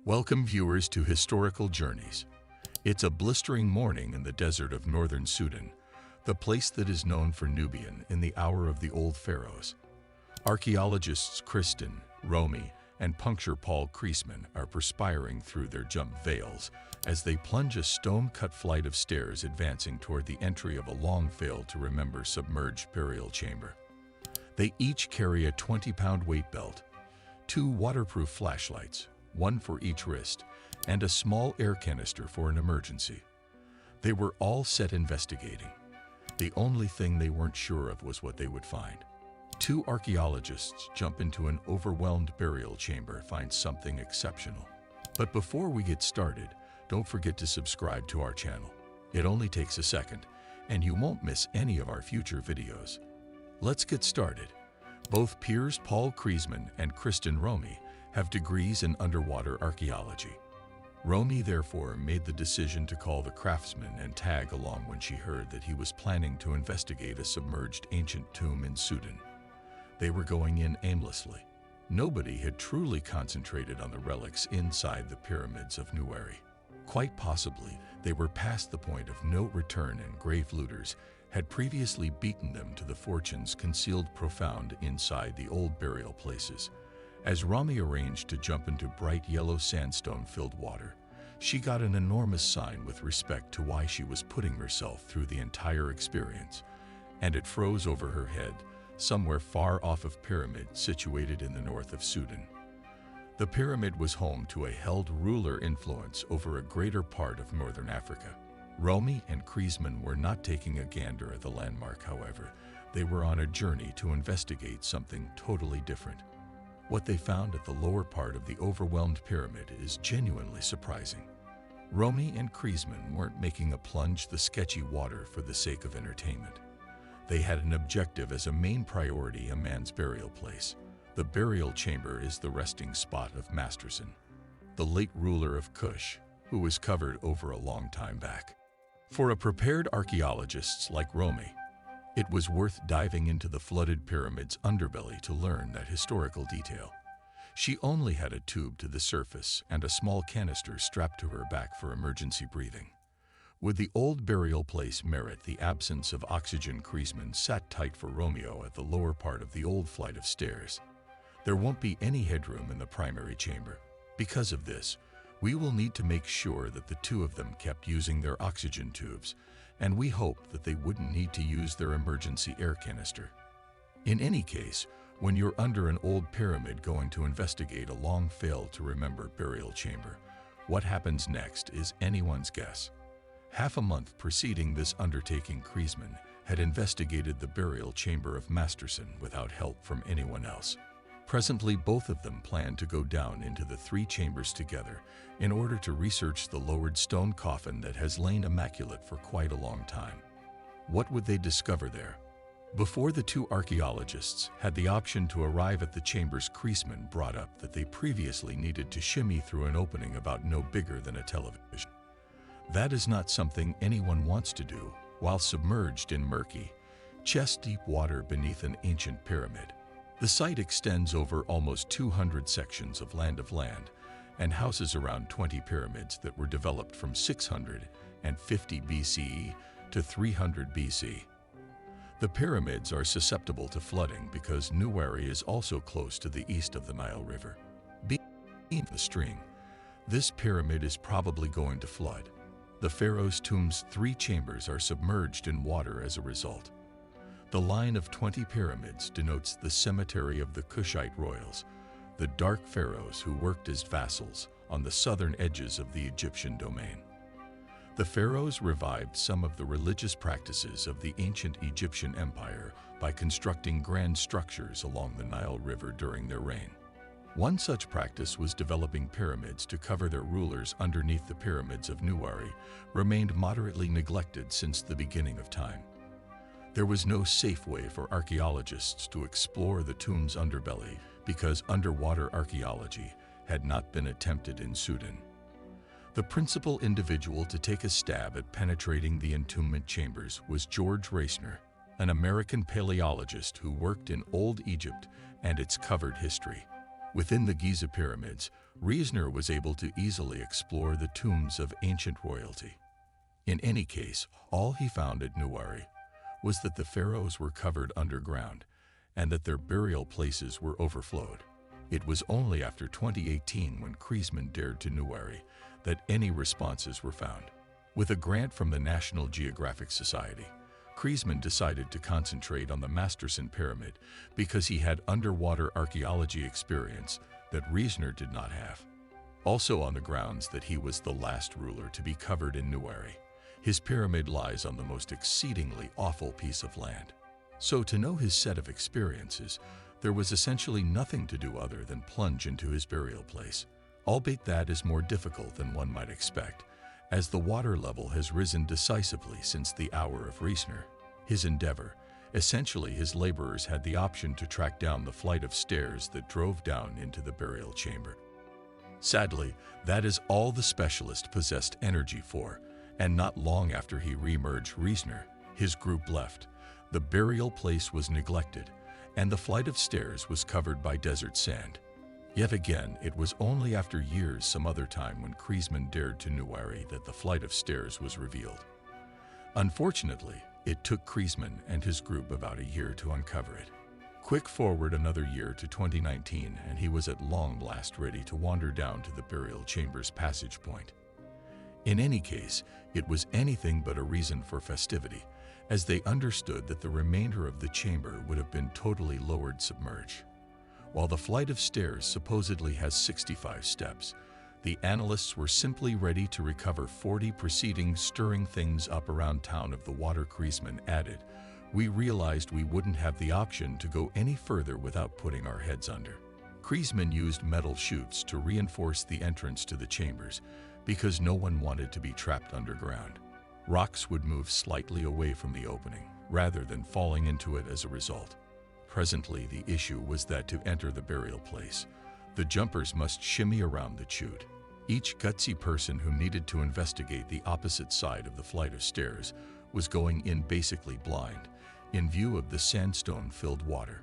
Welcome viewers to Historical Journeys. It's a blistering morning in the desert of northern Sudan, the place that is known for Nubian in the hour of the old pharaohs. Archaeologists Kristen, Romy, and puncture Paul Kriesman are perspiring through their jump veils as they plunge a stone-cut flight of stairs advancing toward the entry of a long-failed-to-remember submerged burial chamber. They each carry a 20-pound weight belt, 2 waterproof flashlights, 1 for each wrist, and a small air canister for an emergency. They were all set investigating. The only thing they weren't sure of was what they would find. 2 archaeologists jump into an overwhelmed burial chamber and find something exceptional. But before we get started, don't forget to subscribe to our channel. It only takes a second, and you won't miss any of our future videos. Let's get started. Both Piers Paul Kriesman and Kristen Romy have degrees in underwater archaeology. Romy therefore made the decision to call the craftsman and tag along when she heard that he was planning to investigate a submerged ancient tomb in Sudan. They were going in aimlessly. Nobody had truly concentrated on the relics inside the pyramids of Nuwari. Quite possibly, they were past the point of no return, and grave looters had previously beaten them to the fortunes concealed profound inside the old burial places. As Romy arranged to jump into bright yellow sandstone-filled water, she got an enormous sign with respect to why she was putting herself through the entire experience, and it froze over her head, somewhere far off of pyramid situated in the north of Sudan. The pyramid was home to a held ruler influence over a greater part of northern Africa. Romy and Kriesman were not taking a gander at the landmark, however. They were on a journey to investigate something totally different. What they found at the lower part of the overwhelmed pyramid is genuinely surprising. Romy and Kriesman weren't making a plunge the sketchy water for the sake of entertainment. They had an objective as a main priority: a man's burial place. The burial chamber is the resting spot of Masterson, the late ruler of Kush, who was covered over a long time back. For a prepared archaeologist like Romy, it was worth diving into the flooded pyramid's underbelly to learn that historical detail. She only had a tube to the surface and a small canister strapped to her back for emergency breathing. Would the old burial place merit the absence of oxygen? Kriesman sat tight for Romeo at the lower part of the old flight of stairs. There won't be any headroom in the primary chamber. Because of this, we will need to make sure that the 2 of them kept using their oxygen tubes, and we hoped that they wouldn't need to use their emergency air canister. In any case, when you're under an old pyramid going to investigate a long failed-to-remember burial chamber, what happens next is anyone's guess. Half a month preceding this undertaking, Kriesman had investigated the burial chamber of Masterson without help from anyone else. Presently, both of them planned to go down into the 3 chambers together in order to research the lowered stone coffin that has lain immaculate for quite a long time. What would they discover there? Before the 2 archaeologists had the option to arrive at the chambers, Kriesman brought up that they previously needed to shimmy through an opening about no bigger than a television. That is not something anyone wants to do while submerged in murky, chest-deep water beneath an ancient pyramid. The site extends over almost 200 sections of land and houses around 20 pyramids that were developed from 650 BCE to 300 BC. The pyramids are susceptible to flooding because Nuwari is also close to the east of the Nile River. Being the stream, this pyramid is probably going to flood. The pharaoh's tomb's 3 chambers are submerged in water as a result. The line of 20 pyramids denotes the cemetery of the Kushite royals, the dark pharaohs who worked as vassals on the southern edges of the Egyptian domain. The pharaohs revived some of the religious practices of the ancient Egyptian empire by constructing grand structures along the Nile River during their reign. One such practice was developing pyramids to cover their rulers underneath. The pyramids of Nuwari remained moderately neglected since the beginning of time. There was no safe way for archaeologists to explore the tomb's underbelly because underwater archaeology had not been attempted in Sudan. The principal individual to take a stab at penetrating the entombment chambers was George Reisner, an American paleologist who worked in Old Egypt and its covered history. Within the Giza pyramids, Reisner was able to easily explore the tombs of ancient royalty. In any case, all he found at Nuwari was that the pharaohs were covered underground and that their burial places were overflowed. It was only after 2018, when Kriesman dared to Nuwari, that any responses were found. With a grant from the National Geographic Society, Kriesman decided to concentrate on the Masterson Pyramid because he had underwater archaeology experience that Reisner did not have. Also on the grounds that he was the last ruler to be covered in Nuwari, his pyramid lies on the most exceedingly awful piece of land. So to know his set of experiences, there was essentially nothing to do other than plunge into his burial place, albeit that is more difficult than one might expect, as the water level has risen decisively since the hour of Reisner. His endeavor, essentially his laborers had the option to track down the flight of stairs that drove down into the burial chamber. Sadly, that is all the specialist possessed energy for, and not long after he re-emerged Reisner, his group left. The burial place was neglected, and the flight of stairs was covered by desert sand. Yet again, it was only after years some other time when Kriesman dared to Nuwari that the flight of stairs was revealed. Unfortunately, it took Kriesman and his group about a year to uncover it. Quick forward another year to 2019, and he was at long last ready to wander down to the burial chamber's passage point. In any case, it was anything but a reason for festivity, as they understood that the remainder of the chamber would have been totally lowered submerged. While the flight of stairs supposedly has 65 steps, the analysts were simply ready to recover 40 preceding, stirring things up around town of the water. Kriesman added, "We realized we wouldn't have the option to go any further without putting our heads under." Kriesman used metal chutes to reinforce the entrance to the chambers because no one wanted to be trapped underground. Rocks would move slightly away from the opening, rather than falling into it as a result. Presently, the issue was that to enter the burial place, the jumpers must shimmy around the chute. Each gutsy person who needed to investigate the opposite side of the flight of stairs was going in basically blind, in view of the sandstone-filled water.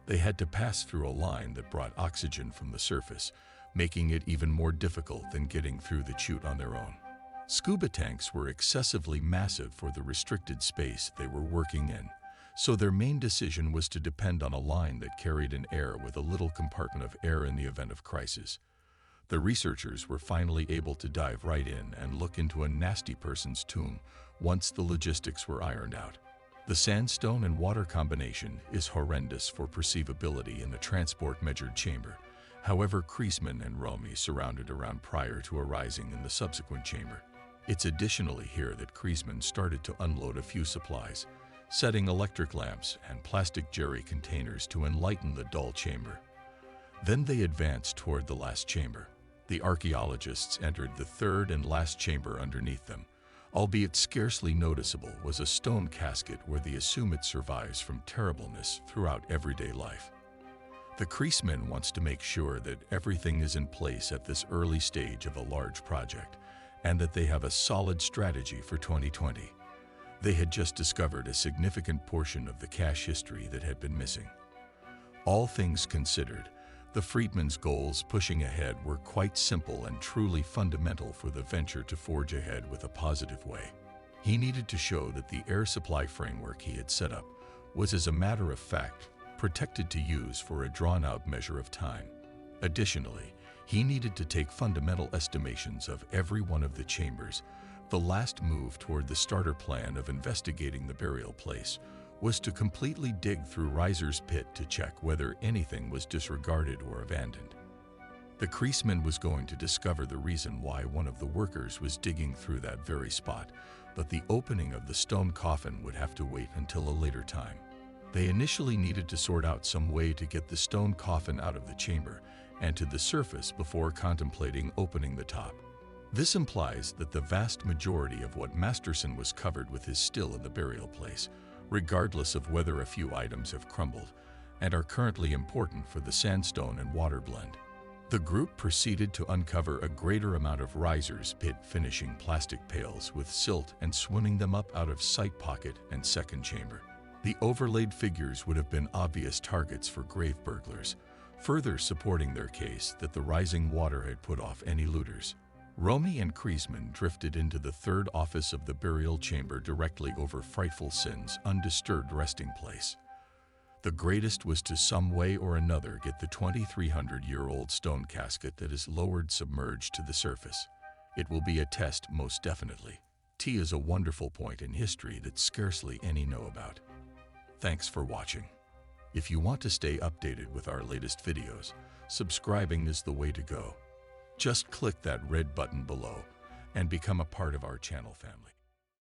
They had to pass through a line that brought oxygen from the surface, making it even more difficult than getting through the chute on their own. Scuba tanks were excessively massive for the restricted space they were working in, so their main decision was to depend on a line that carried an air with a little compartment of air in the event of crisis. The researchers were finally able to dive right in and look into a nasty person's tomb once the logistics were ironed out. The sandstone and water combination is horrendous for perceivability in the transport measured chamber. However, Kriesman and Romy surrounded around prior to arising in the subsequent chamber. It's additionally here that Kriesman started to unload a few supplies, setting electric lamps and plastic jerry containers to enlighten the dull chamber. Then they advanced toward the last chamber. The archaeologists entered the third and last chamber. Underneath them, albeit scarcely noticeable, was a stone casket where they assume it survives from terribleness throughout everyday life. The Kriesman wants to make sure that everything is in place at this early stage of a large project, and that they have a solid strategy for 2020. They had just discovered a significant portion of the cache history that had been missing. All things considered, the Friedman's goals pushing ahead were quite simple and truly fundamental for the venture to forge ahead with a positive way. He needed to show that the air supply framework he had set up was, as a matter of fact, protected to use for a drawn-out measure of time. Additionally, he needed to take fundamental estimations of every one of the chambers. The last move toward the starter plan of investigating the burial place was to completely dig through Reiser's pit to check whether anything was disregarded or abandoned. The Kriesman was going to discover the reason why one of the workers was digging through that very spot, but the opening of the stone coffin would have to wait until a later time. They initially needed to sort out some way to get the stone coffin out of the chamber and to the surface before contemplating opening the top. This implies that the vast majority of what Masterson was covered with is still in the burial place, regardless of whether a few items have crumbled, and are currently important for the sandstone and water blend. The group proceeded to uncover a greater amount of Reiser's pit, finishing plastic pails with silt and swimming them up out of sight pocket and second chamber. The overlaid figures would have been obvious targets for grave burglars, further supporting their case that the rising water had put off any looters. Romy and Kriesman drifted into the third office of the burial chamber directly over Frightful Sin's undisturbed resting place. The greatest was to some way or another get the 2,300-year-old stone casket that is lowered submerged to the surface. It will be a test, most definitely. T is a wonderful point in history that scarcely any know about. Thanks for watching. If you want to stay updated with our latest videos, subscribing is the way to go. Just click that red button below and become a part of our channel family.